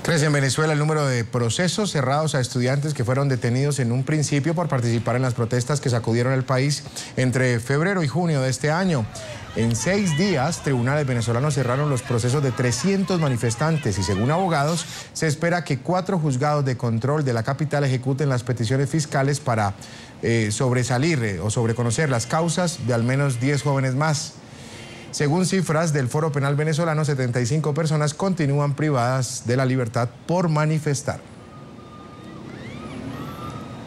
Crece en Venezuela el número de procesos cerrados a estudiantes que fueron detenidos en un principio por participar en las protestas que sacudieron el país entre febrero y junio de este año. En 6 días, tribunales venezolanos cerraron los procesos de 300 manifestantes y, según abogados, se espera que 4 juzgados de control de la capital ejecuten las peticiones fiscales para sobresalir o sobreconocer las causas de al menos 10 jóvenes más. Según cifras del Foro Penal venezolano, 75 personas continúan privadas de la libertad por manifestar.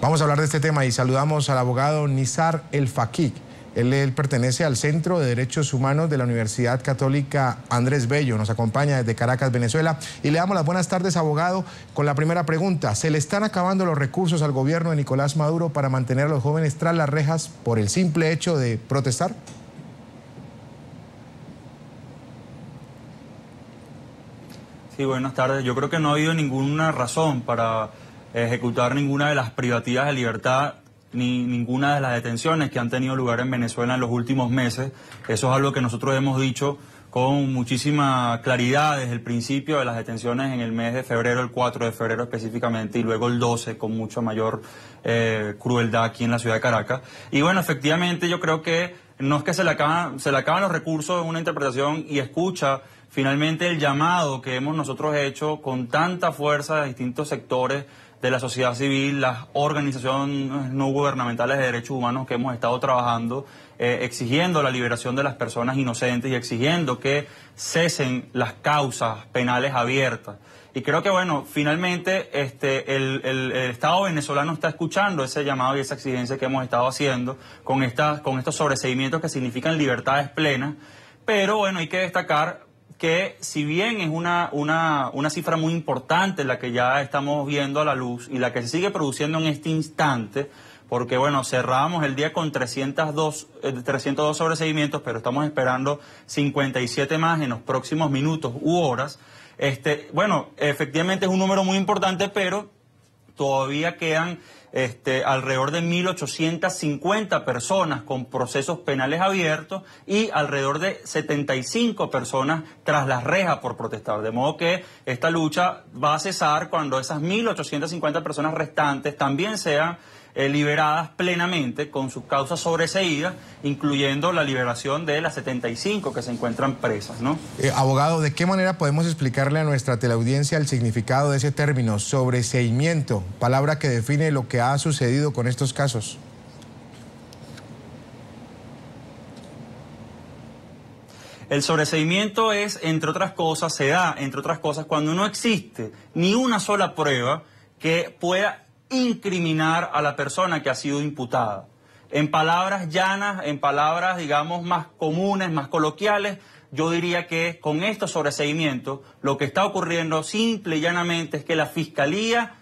Vamos a hablar de este tema y saludamos al abogado Nizar El Faqih. Él pertenece al Centro de Derechos Humanos de la Universidad Católica Andrés Bello. Nos acompaña desde Caracas, Venezuela. Y le damos las buenas tardes, abogado, con la primera pregunta. ¿Se le están acabando los recursos al gobierno de Nicolás Maduro para mantener a los jóvenes tras las rejas por el simple hecho de protestar? Sí, buenas tardes. Yo creo que no ha habido ninguna razón para ejecutar ninguna de las privativas de libertad ni ninguna de las detenciones que han tenido lugar en Venezuela en los últimos meses. Eso es algo que nosotros hemos dicho con muchísima claridad desde el principio de las detenciones en el mes de febrero, el 4 de febrero específicamente, y luego el 12 con mucha mayor crueldad aquí en la ciudad de Caracas. Y bueno, efectivamente yo creo que no es que se le acaban los recursos en una interpretación y escucha finalmente el llamado que hemos nosotros hecho con tanta fuerza de distintos sectores de la sociedad civil, las organizaciones no gubernamentales de derechos humanos que hemos estado trabajando, exigiendo la liberación de las personas inocentes y exigiendo que cesen las causas penales abiertas. Y creo que, bueno, finalmente el Estado venezolano está escuchando ese llamado y esa exigencia que hemos estado haciendo con estos sobreseimientos que significan libertades plenas. Pero, bueno, hay que destacar que si bien es una cifra muy importante la que ya estamos viendo a la luz y la que se sigue produciendo en este instante, porque bueno, cerramos el día con 302 sobreseimientos, pero estamos esperando 57 más en los próximos minutos u horas. Bueno, efectivamente es un número muy importante, pero todavía quedan alrededor de 1.850 personas con procesos penales abiertos y alrededor de 75 personas tras las rejas por protestar. De modo que esta lucha va a cesar cuando esas 1.850 personas restantes también sean liberadas plenamente con sus causas sobreseídas, incluyendo la liberación de las 75 que se encuentran presas, ¿no? Abogado, ¿de qué manera podemos explicarle a nuestra teleaudiencia el significado de ese término, sobreseimiento, palabra que define lo que ha sucedido con estos casos? El sobreseimiento es, entre otras cosas, se da, entre otras cosas, cuando no existe ni una sola prueba que pueda incriminar a la persona que ha sido imputada. En palabras llanas, en palabras, digamos, más comunes, más coloquiales, yo diría que con estos sobreseimientos lo que está ocurriendo simple y llanamente es que la Fiscalía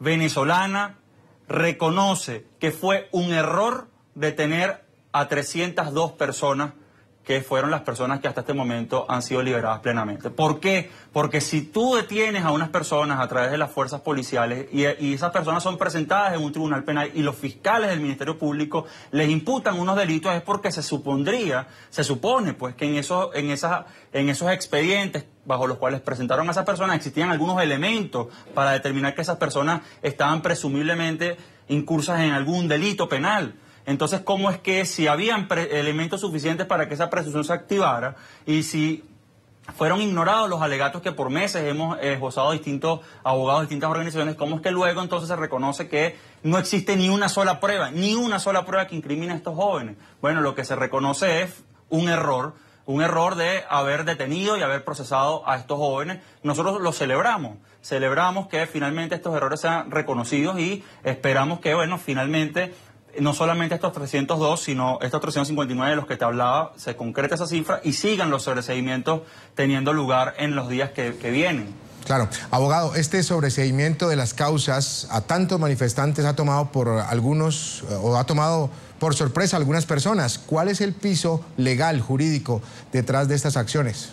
venezolana reconoce que fue un error detener a 302 personas que fueron las personas que hasta este momento han sido liberadas plenamente. ¿Por qué? Porque si tú detienes a unas personas a través de las fuerzas policiales y esas personas son presentadas en un tribunal penal y los fiscales del Ministerio Público les imputan unos delitos, es porque se supone pues que en esos expedientes bajo los cuales presentaron a esas personas existían algunos elementos para determinar que esas personas estaban presumiblemente incursas en algún delito penal. Entonces, ¿cómo es que si habían elementos suficientes para que esa presunción se activara y si fueron ignorados los alegatos que por meses hemos esbozado distintos abogados, distintas organizaciones, cómo es que luego entonces se reconoce que no existe ni una sola prueba que incrimine a estos jóvenes? Bueno, lo que se reconoce es un error de haber detenido y haber procesado a estos jóvenes. Nosotros lo celebramos que finalmente estos errores sean reconocidos y esperamos que, bueno, finalmente no solamente estos 302, sino estos 359 de los que te hablaba, se concreta esa cifra y sigan los sobreseimientos teniendo lugar en los días que vienen. Claro. Abogado, este sobreseimiento de las causas a tantos manifestantes ha tomado por sorpresa a algunas personas. ¿Cuál es el piso legal, jurídico, detrás de estas acciones?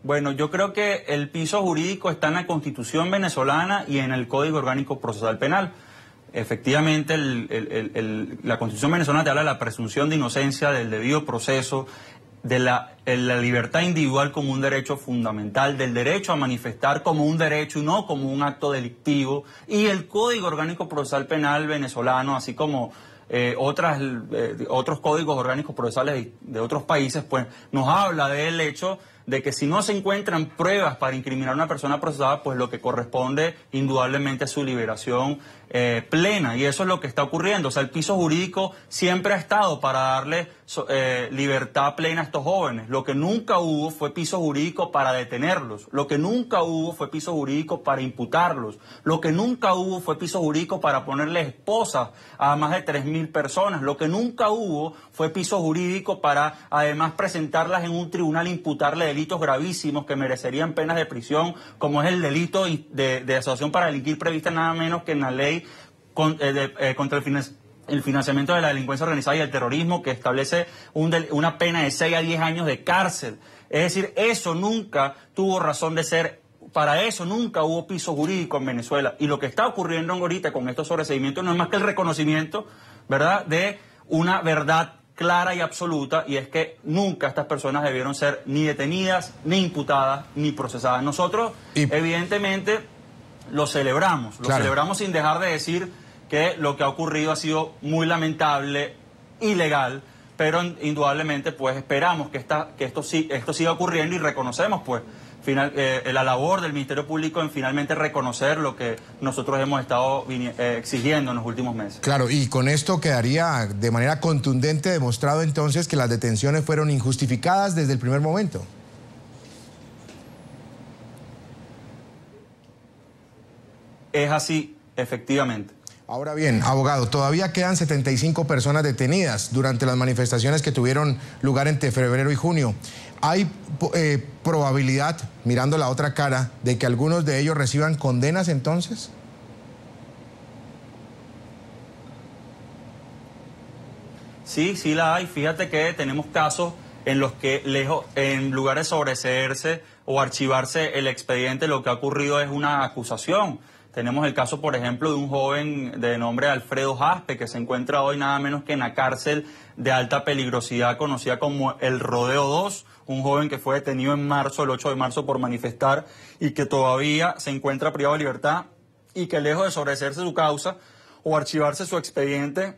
Bueno, yo creo que el piso jurídico está en la Constitución venezolana y en el Código Orgánico Procesal Penal. Efectivamente, la Constitución venezolana te habla de la presunción de inocencia, del debido proceso, de la libertad individual como un derecho fundamental, del derecho a manifestar como un derecho y no como un acto delictivo, y el Código Orgánico Procesal Penal venezolano, así como otros códigos orgánicos procesales de otros países, pues nos habla del hecho de que si no se encuentran pruebas para incriminar a una persona procesada, pues lo que corresponde indudablemente es su liberación plena, y eso es lo que está ocurriendo. O sea, el piso jurídico siempre ha estado para darle libertad plena a estos jóvenes. Lo que nunca hubo fue piso jurídico para detenerlos, lo que nunca hubo fue piso jurídico para imputarlos, lo que nunca hubo fue piso jurídico para ponerle esposas a más de 3.000 personas, lo que nunca hubo fue piso jurídico para además presentarlas en un tribunal, imputarle delitos gravísimos que merecerían penas de prisión, como es el delito de asociación para delinquir prevista nada menos que en la ley contra el financiamiento de la delincuencia organizada y el terrorismo, que establece una pena de 6 a 10 años de cárcel. Es decir, eso nunca tuvo razón de ser. Para eso nunca hubo piso jurídico en Venezuela. Y lo que está ocurriendo ahorita con estos sobreseimientos no es más que el reconocimiento, ¿verdad?, de una verdad clara y absoluta, y es que nunca estas personas debieron ser ni detenidas, ni imputadas, ni procesadas. Nosotros, evidentemente, lo celebramos. Claro. Celebramos sin dejar de decir que lo que ha ocurrido ha sido muy lamentable, ilegal, pero indudablemente pues esperamos que esto siga ocurriendo, y reconocemos pues la labor del Ministerio Público en finalmente reconocer lo que nosotros hemos estado exigiendo en los últimos meses. Claro, y con esto quedaría de manera contundente demostrado entonces que las detenciones fueron injustificadas desde el primer momento. Es así, efectivamente. Ahora bien, abogado, todavía quedan 75 personas detenidas durante las manifestaciones que tuvieron lugar entre febrero y junio. ¿Hay probabilidad, mirando la otra cara, de que algunos de ellos reciban condenas entonces? Sí, sí la hay. Fíjate que tenemos casos en los que en lugar de sobreseerse o archivarse el expediente, lo que ha ocurrido es una acusación. Tenemos el caso, por ejemplo, de un joven de nombre Alfredo Jaspe, que se encuentra hoy nada menos que en la cárcel de alta peligrosidad conocida como el Rodeo 2, un joven que fue detenido en marzo, el 8 de marzo, por manifestar, y que todavía se encuentra privado de libertad, y que lejos de sobreseerse su causa o archivarse su expediente,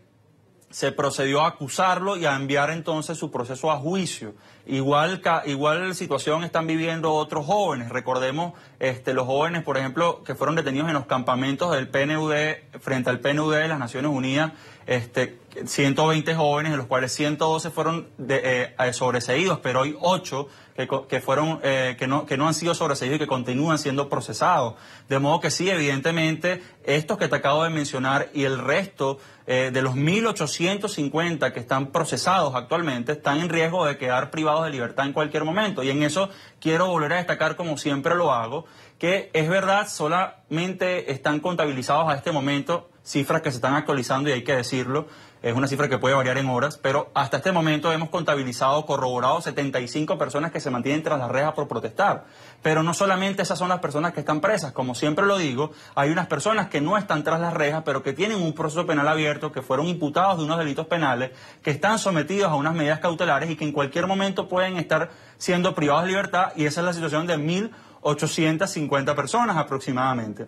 se procedió a acusarlo y a enviar entonces su proceso a juicio. Igual situación están viviendo otros jóvenes. Recordemos los jóvenes, por ejemplo, que fueron detenidos en los campamentos del PNUD, frente al PNUD de las Naciones Unidas, 120 jóvenes, de los cuales 112 fueron sobreseídos, pero hay 8 que no han sido sobreseídos y que continúan siendo procesados. De modo que sí, evidentemente, estos que te acabo de mencionar y el resto de los 1.850 que están procesados actualmente están en riesgo de quedar privados de libertad en cualquier momento. Y en eso quiero volver a destacar, como siempre lo hago, que es verdad, solamente están contabilizados a este momento cifras que se están actualizando, y hay que decirlo, es una cifra que puede variar en horas, pero hasta este momento hemos contabilizado, corroborado 75 personas que se mantienen tras las rejas por protestar. Pero no solamente esas son las personas que están presas, como siempre lo digo, hay unas personas que no están tras las rejas, pero que tienen un proceso penal abierto, que fueron imputados de unos delitos penales, que están sometidos a unas medidas cautelares y que en cualquier momento pueden estar siendo privados de libertad, y esa es la situación de 1.850 personas aproximadamente.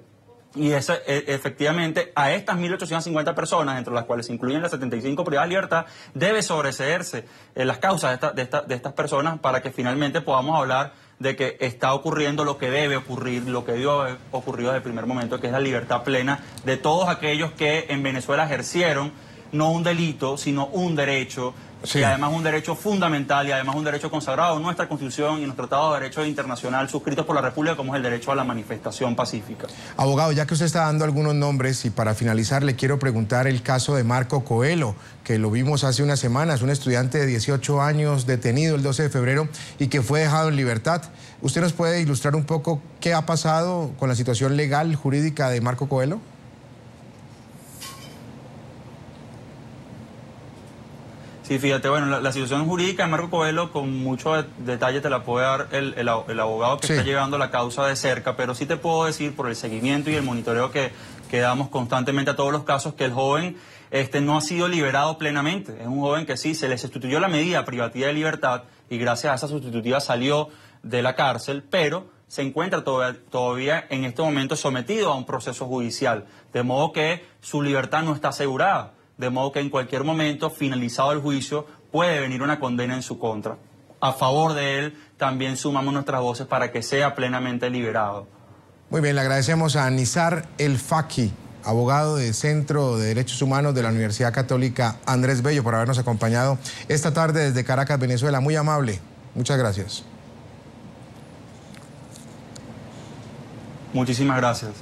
Y efectivamente, a estas 1.850 personas, entre las cuales se incluyen las 75 privadas de libertad, debe sobreseerse las causas de estas personas, para que finalmente podamos hablar de que está ocurriendo lo que debe ocurrir, lo que debió haber ocurrido desde el primer momento, que es la libertad plena de todos aquellos que en Venezuela ejercieron no un delito, sino un derecho. Sí. Y además un derecho fundamental, y además un derecho consagrado en nuestra Constitución y en nuestro Tratado de Derecho Internacional suscritos por la República, como es el derecho a la manifestación pacífica. Abogado, ya que usted está dando algunos nombres, y para finalizar le quiero preguntar el caso de Marco Coelho, que lo vimos hace unas semanas, un estudiante de 18 años detenido el 12 de febrero y que fue dejado en libertad. ¿Usted nos puede ilustrar un poco qué ha pasado con la situación legal, jurídica de Marco Coelho? Sí, fíjate, bueno, la situación jurídica de Marco Coelho con mucho detalle te la puede dar el abogado que está llevando la causa de cerca, pero sí te puedo decir, por el seguimiento y el monitoreo que damos constantemente a todos los casos, que el joven no ha sido liberado plenamente. Es un joven que sí, se le sustituyó la medida privativa de libertad, y gracias a esa sustitutiva salió de la cárcel, pero se encuentra todavía en este momento sometido a un proceso judicial, de modo que su libertad no está asegurada, de modo que en cualquier momento, finalizado el juicio, puede venir una condena en su contra. A favor de él también sumamos nuestras voces para que sea plenamente liberado. Muy bien, le agradecemos a Nizar El Faki, abogado del Centro de Derechos Humanos de la Universidad Católica Andrés Bello, por habernos acompañado esta tarde desde Caracas, Venezuela. Muy amable. Muchas gracias. Muchísimas gracias.